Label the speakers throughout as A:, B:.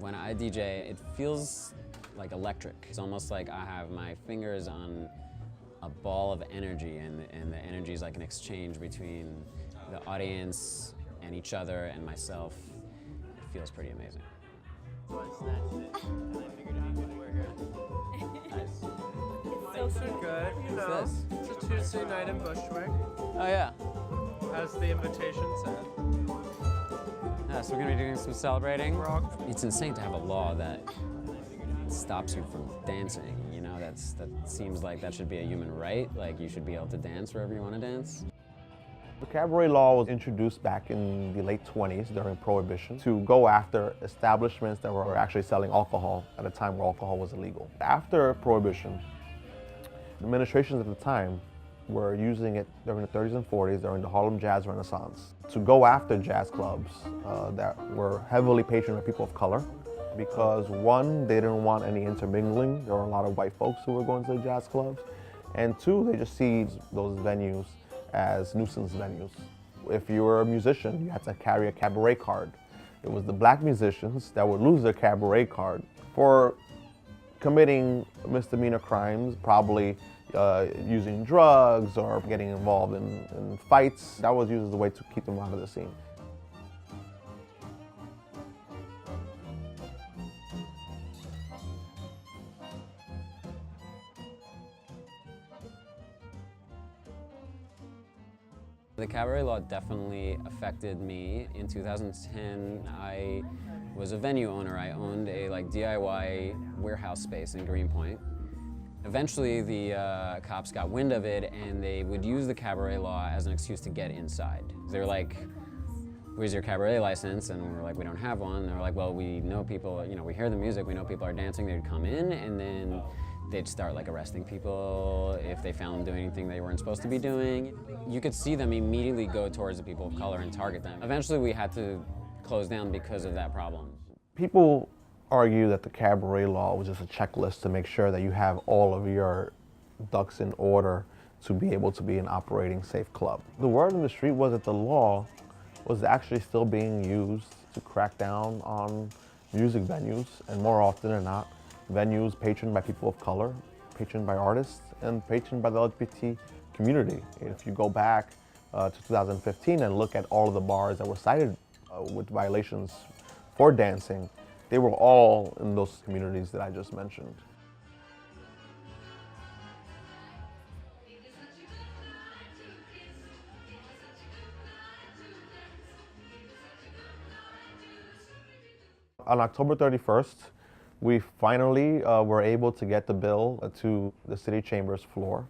A: When I DJ, it feels like electric. It's almost like I have my fingers on a ball of energy, and the energy is like an exchange between the audience and each other and myself. It feels pretty amazing. Nice.
B: Things are good, you know. It's a Tuesday night in Bushwick,
A: Oh yeah.
B: as the invitation said.
A: Yeah, so we're gonna be doing some celebrating.
B: Rock.
A: It's insane to have a law that stops you from dancing. You know, that seems like that should be a human right. Like you should be able to dance wherever you want to dance.
C: The Cabaret Law was introduced back in the late 20s during Prohibition to go after establishments that were actually selling alcohol at a time where alcohol was illegal. After Prohibition, administrations at the time were using it during the 30s and 40s during the Harlem Jazz Renaissance to go after jazz clubs that were heavily patroned by people of color because one, they didn't want any intermingling. There were a lot of white folks who were going to the jazz clubs. And two, they just see those venues as nuisance venues. If you were a musician, you had to carry a cabaret card. It was the black musicians that would lose their cabaret card for committing misdemeanor crimes, probably using drugs or getting involved in fights. That was used as a way to keep them out of the scene.
A: The Cabaret Law definitely affected me. In 2010, I was a venue owner. I owned a DIY warehouse space in Greenpoint. Eventually, the cops got wind of it, and they would use the Cabaret Law as an excuse to get inside. They were like, "Where's your cabaret license?" And we were like, "We don't have one." And they were like, "Well, we know people, you know, we hear the music, we know people are dancing." They'd come in, and then they'd start arresting people if they found them doing anything they weren't supposed to be doing. You could see them immediately go towards the people of color and target them. Eventually, we had to close down because of that problem.
C: People argue that the Cabaret Law was just a checklist to make sure that you have all of your ducks in order to be able to be an operating safe club. The word on the street was that the law was actually still being used to crack down on music venues, and more often than not, venues patroned by people of color, patroned by artists, and patroned by the LGBT community. If you go back to 2015 and look at all of the bars that were cited with violations for dancing, they were all in those communities that I just mentioned. On October 31st, we finally were able to get the bill to the City Chamber's floor.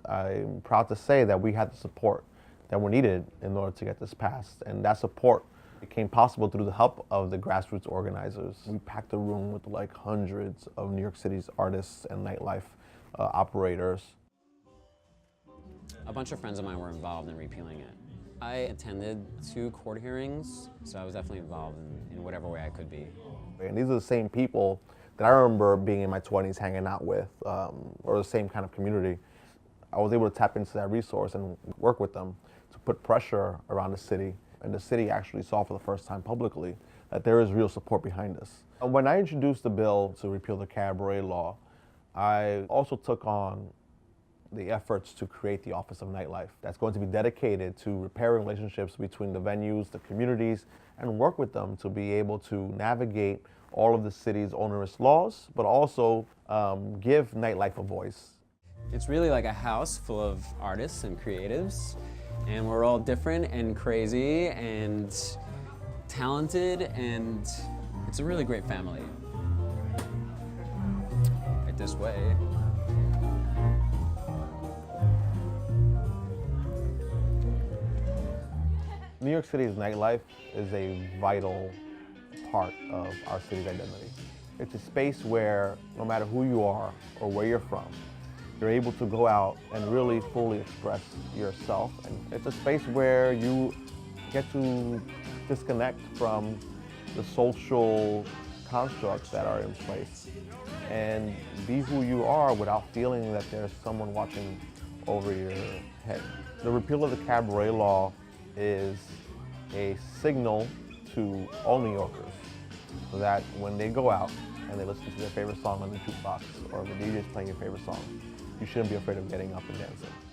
C: I'm proud to say that we had the support that we needed in order to get this passed, and that support became possible through the help of the grassroots organizers. We packed the room with hundreds of New York City's artists and nightlife operators.
A: A bunch of friends of mine were involved in repealing it. I attended 2 court hearings, so I was definitely involved in whatever way I could be.
C: And these are the same people that I remember being in my 20s hanging out with, or the same kind of community. I was able to tap into that resource and work with them to put pressure around the city. And the city actually saw for the first time publicly that there is real support behind us. When I introduced the bill to repeal the Cabaret Law, I also took on the efforts to create the Office of Nightlife that's going to be dedicated to repairing relationships between the venues, the communities, and work with them to be able to navigate all of the city's onerous laws, but also give nightlife a voice.
A: It's really like a house full of artists and creatives, and we're all different and crazy and talented, and it's a really great family. Right this way.
C: New York City's nightlife is a vital part of our city's identity. It's a space where no matter who you are or where you're from, you're able to go out and really fully express yourself. And it's a space where you get to disconnect from the social constructs that are in place and be who you are without feeling that there's someone watching over your head. The repeal of the Cabaret Law is a signal to all New Yorkers that when they go out and they listen to their favorite song on the jukebox or the DJ's playing your favorite song, you shouldn't be afraid of getting up and dancing.